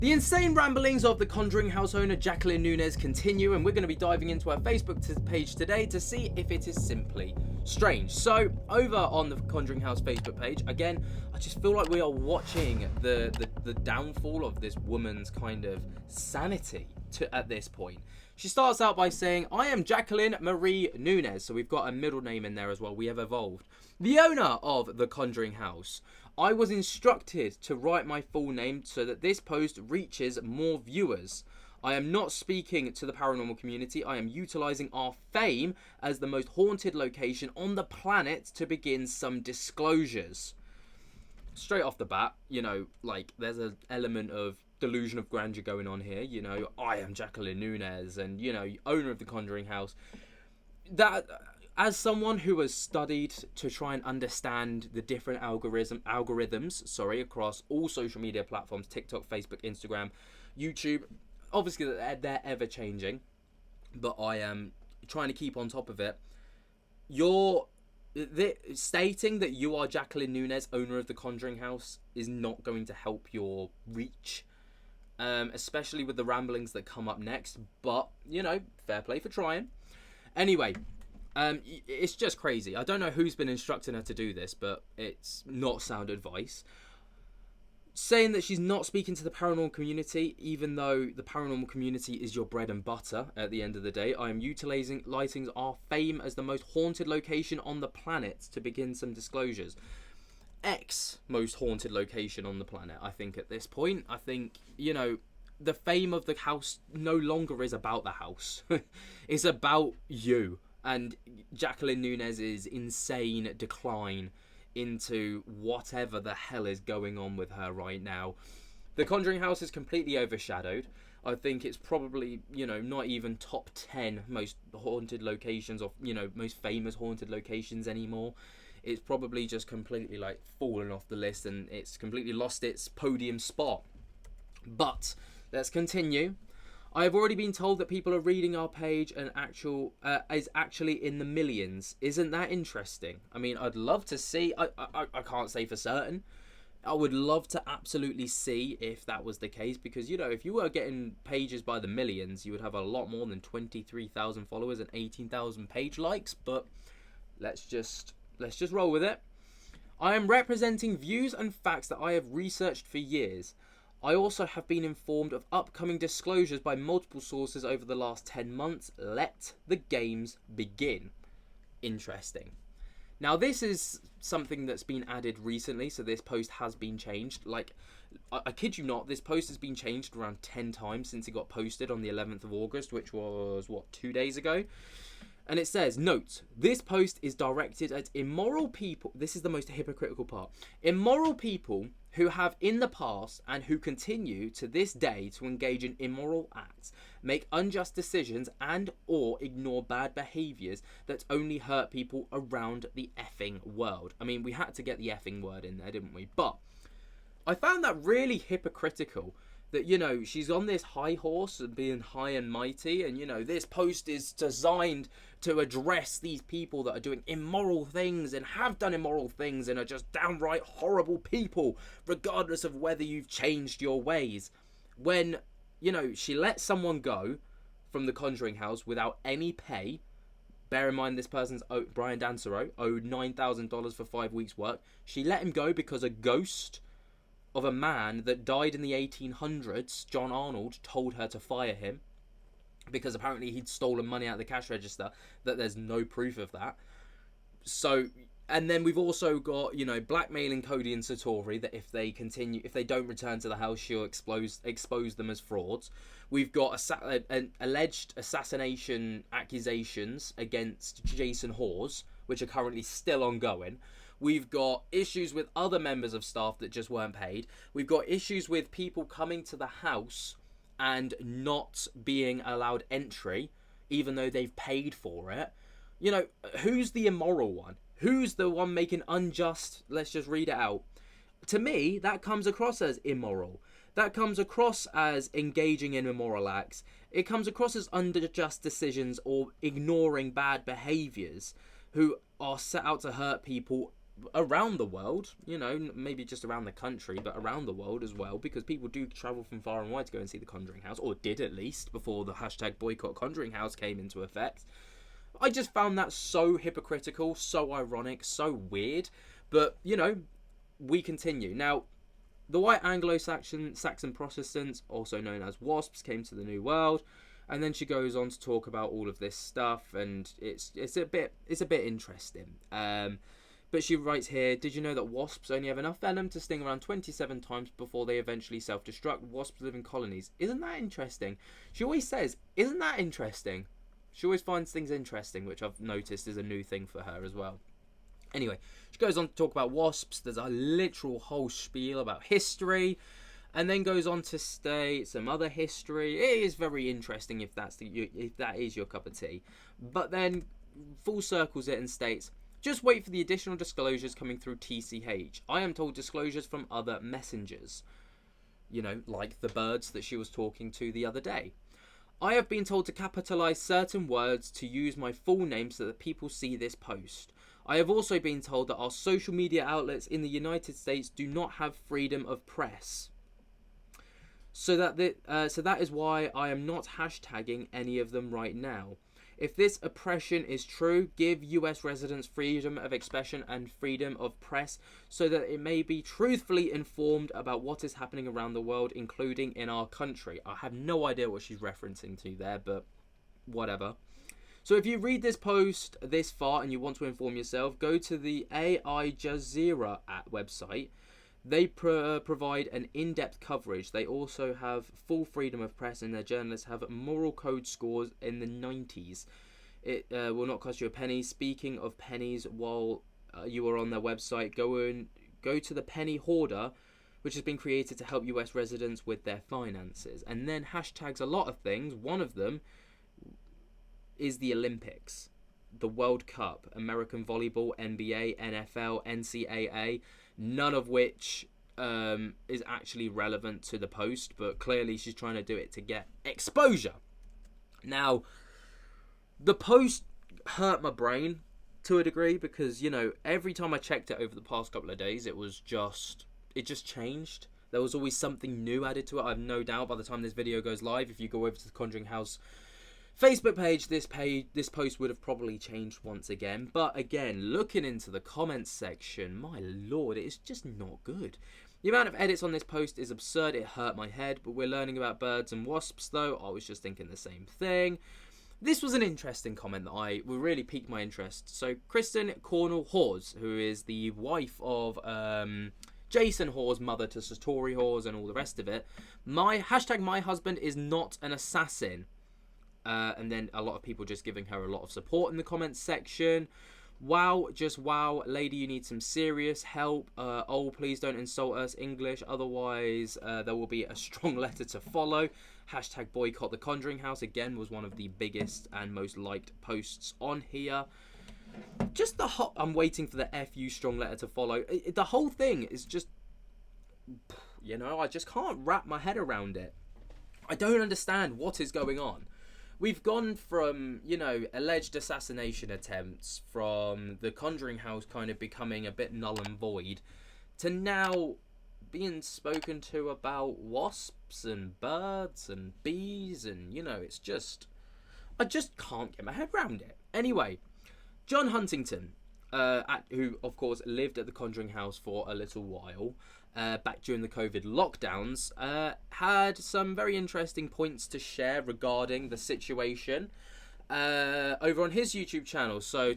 The insane ramblings of the Conjuring house owner Jacqueline Nunez continue, and we're going to be diving into her Facebook page today to see if it is simply strange. So, over on the Conjuring house Facebook page, again, I just feel like we are watching the downfall of this woman's kind of sanity at this point. She starts out by saying, "I am Jacqueline Marie Nunez." So we've got a middle name in there as well. We have evolved. The owner of the Conjuring house. I was instructed to write my full name so that this post reaches more viewers. I am not speaking to the paranormal community. I am utilizing our fame as the most haunted location on the planet to begin some disclosures. Straight off the bat, you know, like, there's an element of delusion of grandeur going on here. You know, I am Jacqueline Nunez and, you know, owner of the Conjuring house. That... As someone who has studied to try and understand the different algorithms, across all social media platforms, TikTok, Facebook, Instagram, YouTube, obviously they're ever changing, but I am trying to keep on top of it. Stating that you are Jacqueline Nunez, owner of the Conjuring house, is not going to help your reach, especially with the ramblings that come up next, but, you know, fair play for trying. Anyway, it's just crazy. I don't know who's been instructing her to do this, but it's not sound advice. Saying that she's not speaking to the paranormal community, even though the paranormal community is your bread and butter at the end of the day. I am utilizing our fame as the most haunted location on the planet to begin some disclosures. Most haunted location on the planet, I think, at this point. I think, you know, the fame of the house no longer is about the house. It's about you. And Jacqueline Nunez's insane decline into whatever the hell is going on with her right now. The Conjuring house is completely overshadowed. I think it's probably, you know, not even top 10 most haunted locations or, you know, most famous haunted locations anymore. It's probably just completely, like, fallen off the list and it's completely lost its podium spot. But let's continue. I have already been told that people are reading our page and is actually in the millions. Isn't that interesting? I mean, I'd love to see. I can't say for certain. I would love to absolutely see if that was the case, because, you know, if you were getting pages by the millions, you would have a lot more than 23,000 followers and 18,000 page likes. But let's just roll with it. I am representing views and facts that I have researched for years. I also have been informed of upcoming disclosures by multiple sources over the last 10 months. Let the games begin. Interesting. Now, this is something that's been added recently, so this post has been changed. Like, I kid you not, this post has been changed around 10 times since it got posted on the 11th of August, which was, 2 days ago? And it says, note, this post is directed at immoral people. This is the most hypocritical part. Immoral people who have in the past and who continue to this day to engage in immoral acts, make unjust decisions and or ignore bad behaviours that only hurt people around the effing world. I mean, we had to get the effing word in there, didn't we? But I found that really hypocritical. That, you know, she's on this high horse and being high and mighty, and, you know, this post is designed to address these people that are doing immoral things and have done immoral things and are just downright horrible people, regardless of whether you've changed your ways. When, you know, she let someone go from the Conjuring house without any pay. Bear in mind, this person's Brian Dansero owed $9,000 for 5 weeks' work. She let him go because a ghost of a man that died in the 1800s, John Arnold, told her to fire him because apparently he'd stolen money out of the cash register, that there's no proof of that. So, and then we've also got, you know, blackmailing Cody and Satori, that if they don't return to the house, she'll expose them as frauds. We've got alleged assassination accusations against Jason Hawes, which are currently still ongoing. We've got issues with other members of staff that just weren't paid. We've got issues with people coming to the house and not being allowed entry, even though they've paid for it. You know, who's the immoral one? Who's the one making unjust, let's just read it out. To me, that comes across as immoral. That comes across as engaging in immoral acts. It comes across as unjust decisions or ignoring bad behaviours, who are set out to hurt people around the world, you know, maybe just around the country, but around the world as well, because people do travel from far and wide to go and see the Conjuring House, or did at least before the hashtag boycott Conjuring House came into effect. I just found that so hypocritical, so ironic, so weird. But, you know, we continue. Now, the white Anglo-Saxon Protestants, also known as WASPs, came to the New World, and then she goes on to talk about all of this stuff, and it's a bit interesting. But she writes here, did you know that wasps only have enough venom to sting around 27 times before they eventually self-destruct? Wasps live in colonies. Isn't that interesting? She always says, isn't that interesting? She always finds things interesting, which I've noticed is a new thing for her as well. Anyway, she goes on to talk about wasps. There's a literal whole spiel about history, and then goes on to state some other history. It is very interesting if that is your cup of tea. But then full circles it and states, just wait for the additional disclosures coming through TCH. I am told disclosures from other messengers. You know, like the birds that she was talking to the other day. I have been told to capitalise certain words to use my full name so that people see this post. I have also been told that our social media outlets in the United States do not have freedom of press. So that is why I am not hashtagging any of them right now. If this oppression is true, give US residents freedom of expression and freedom of press so that it may be truthfully informed about what is happening around the world, including in our country. I have no idea what she's referencing to there, but whatever. So if you read this post this far and you want to inform yourself, go to the AI Jazeera website. They provide an in-depth coverage. They also have full freedom of press, and their journalists have moral code scores in the 90s. It will not cost you a penny. Speaking of pennies, while you are on their website, go to the Penny Hoarder, which has been created to help US residents with their finances. And then hashtags a lot of things. One of them is the Olympics, the World Cup, American volleyball, NBA, NFL, NCAA. None of which is actually relevant to the post, but clearly she's trying to do it to get exposure. Now, the post hurt my brain to a degree because, you know, every time I checked it over the past couple of days, it just changed. There was always something new added to it. I have no doubt by the time this video goes live, if you go over to the Conjuring House Facebook page, this post would have probably changed once again. But again, looking into the comments section, my lord, it is just not good. The amount of edits on this post is absurd. It hurt my head. But we're learning about birds and wasps, though. I was just thinking the same thing. This was an interesting comment that really piqued my interest. So Kristen Cornell Hawes, who is the wife of Jason Hawes, mother to Satori Hawes and all the rest of it. My husband is not an assassin. And then a lot of people just giving her a lot of support in the comments section. Wow, just wow, lady, you need some serious help. Oh, please don't insult us, English, otherwise there will be a strong letter to follow. Hashtag boycott the Conjuring House, again, was one of the biggest and most liked posts on here. Just I'm waiting for the FU strong letter to follow. The whole thing is just, you know, I just can't wrap my head around it. I don't understand what is going on. We've gone from, you know, alleged assassination attempts, from the Conjuring House kind of becoming a bit null and void, to now being spoken to about wasps and birds and bees, and, you know, it's just, I just can't get my head around it. Anyway, John Huntington, who, of course, lived at the Conjuring House for a little while, back during the COVID lockdowns, had some very interesting points to share regarding the situation over on his YouTube channel. So,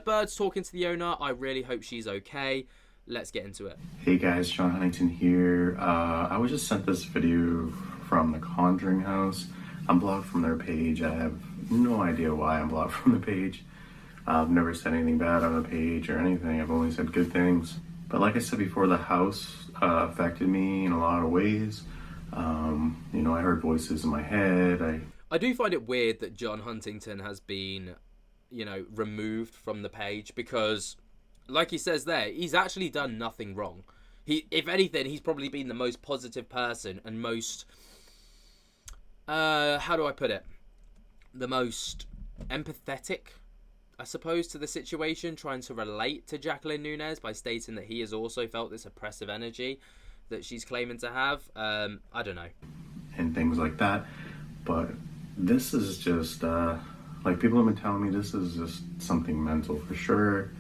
Birds talking to the owner. I really hope she's okay. Let's get into it. Hey guys, John Huntington here. I was just sent this video from the Conjuring House. I'm blocked from their page. I have no idea why I'm blocked from the page. I've never said anything bad on the page or anything. I've only said good things. But like I said before, the house affected me in a lot of ways. You know, I heard voices in my head. I do find it weird that John Huntington has been, you know, removed from the page, because, like he says there, he's actually done nothing wrong. If anything, he's probably been the most positive person and most, how do I put it? The most empathetic. I suppose, to the situation, trying to relate to Jacqueline Nunes by stating that he has also felt this oppressive energy that she's claiming to have. I don't know. And things like that. But this is just, like, people have been telling me this is just something mental for sure.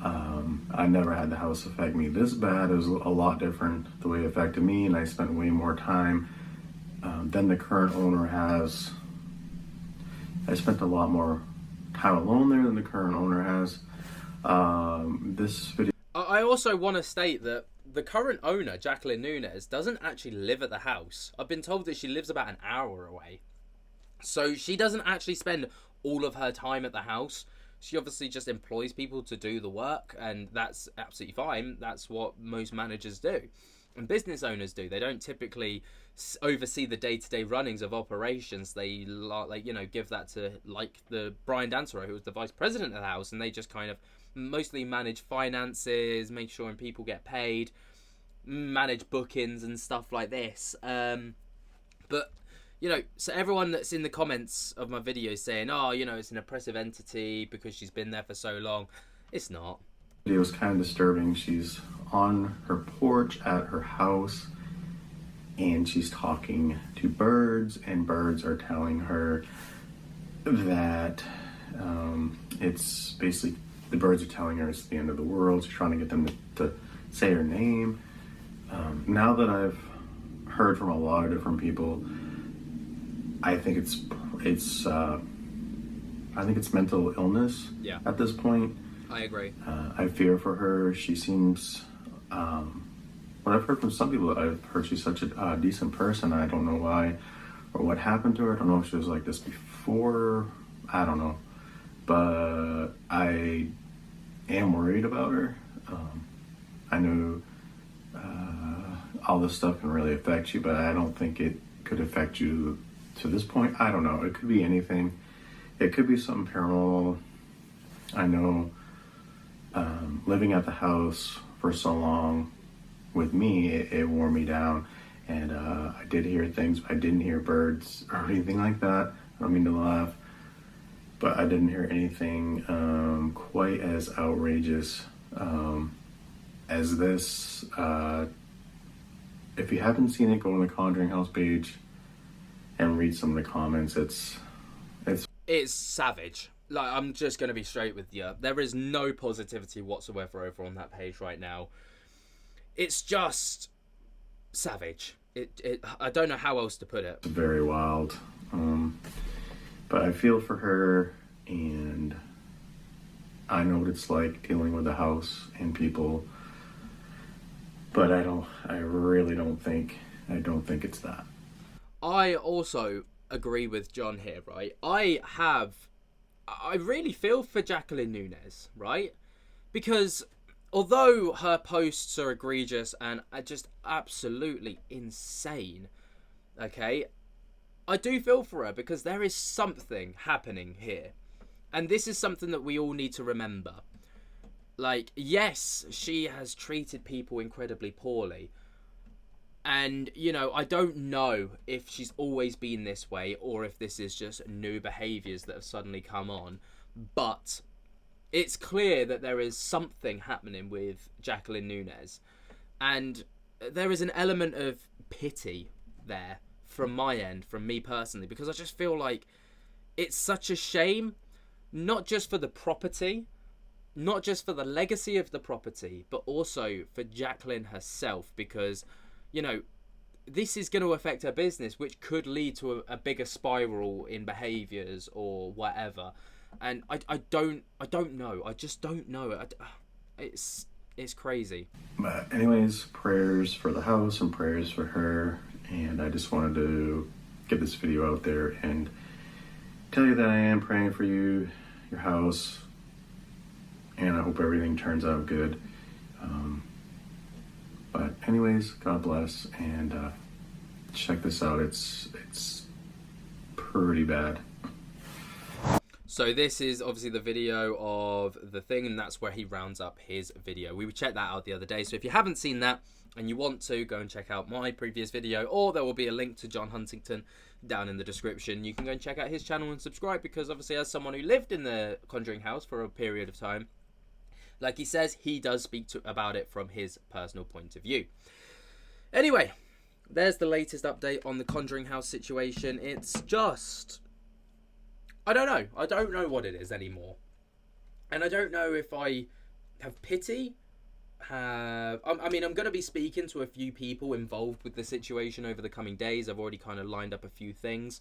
I never had the house affect me this bad. It was a lot different the way it affected me, and I spent way more time than the current owner has. I spent a lot more time alone there than the current owner has. This video... I also want to state that the current owner, Jacqueline Nunes, doesn't actually live at the house. I've been told that she lives about an hour away. So she doesn't actually spend all of her time at the house. She obviously just employs people to do the work, and that's absolutely fine. That's what most managers do. And business owners do. They don't typically oversee the day-to-day runnings of operations. They, like, you know, give that to, like, the Brian Dansereau, who was the vice president of the house, and they just kind of mostly manage finances, make sure people get paid, manage bookings and stuff like this. But, you know, so everyone that's in the comments of my videos saying, oh, you know, it's an oppressive entity because she's been there for so long, it's not. It was kind of disturbing. She's on her porch at her house, and she's talking to birds, and birds are telling her that it's basically, the birds are telling her it's the end of the world. She's trying to get them to say her name. Now that I've heard from a lot of different people, I think it's mental illness. Yeah. At this point. I agree. I fear for her. She seems, what I've heard from some people, I've heard she's such a decent person. I don't know why or what happened to her. I don't know if she was like this before. I don't know. But I am worried about her. I know all this stuff can really affect you, but I don't think it could affect you to this point. I don't know. It could be anything. It could be something paranormal. I know living at the house for so long with me, it wore me down. And I did hear things. I didn't hear birds or anything like that. I don't mean to laugh. But I didn't hear anything quite as outrageous as this. If you haven't seen it, go on the Conjuring House page and read some of the comments. It's savage. Like, I'm just going to be straight with you. There is no positivity whatsoever over on that page right now. It's just savage. I don't know how else to put it. It's very wild. But I feel for her, and I know what it's like dealing with the house and people. But I really don't think it's that. I also agree with John here, right? I really feel for Jacqueline Nunes, right? Because although her posts are egregious and are just absolutely insane, okay, I do feel for her because there is something happening here. And this is something that we all need to remember. Like, yes, she has treated people incredibly poorly. And, you know, I don't know if she's always been this way or if this is just new behaviours that have suddenly come on. But it's clear that there is something happening with Jacqueline Nunes. And there is an element of pity there from my end, from me personally, because I just feel like it's such a shame, not just for the property, not just for the legacy of the property, but also for Jacqueline herself, because, you know, this is going to affect her business, which could lead to a bigger spiral in behaviours or whatever. And I don't know. I just don't know. It's crazy. But anyways, prayers for the house and prayers for her. And I just wanted to get this video out there and tell you that I am praying for you, your house, and I hope everything turns out good. But anyways, God bless, and check this out. It's pretty bad. So this is obviously the video of the thing, and that's where he rounds up his video. We checked that out the other day, so if you haven't seen that, and you want to, go and check out my previous video, or there will be a link to John Huntington down in the description. You can go and check out his channel and subscribe, because obviously as someone who lived in the Conjuring house for a period of time, like he says, he does speak about it from his personal point of view. Anyway, there's the latest update on the Conjuring house situation. It's just, I don't know. I don't know what it is anymore. And I don't know if I have pity. I mean, I'm going to be speaking to a few people involved with the situation over the coming days. I've already kind of lined up a few things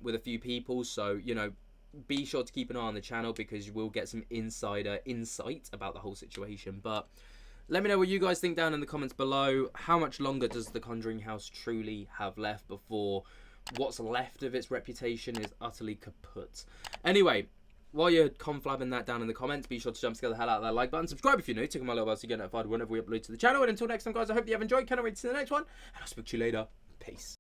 with a few people. So, you know, be sure to keep an eye on the channel, because you will get some insider insight about the whole situation. But let me know what you guys think down in the comments below. How much longer does the Conjuring house truly have left before what's left of its reputation is utterly kaput? Anyway, while you're conflabbing that down in the comments, be sure to jump scare the hell out of that like button. Subscribe if you're new. Tick on my little bell so you get notified whenever we upload to the channel. And until next time, guys, I hope you have enjoyed. Cannot wait to see the next one. And I'll speak to you later. Peace.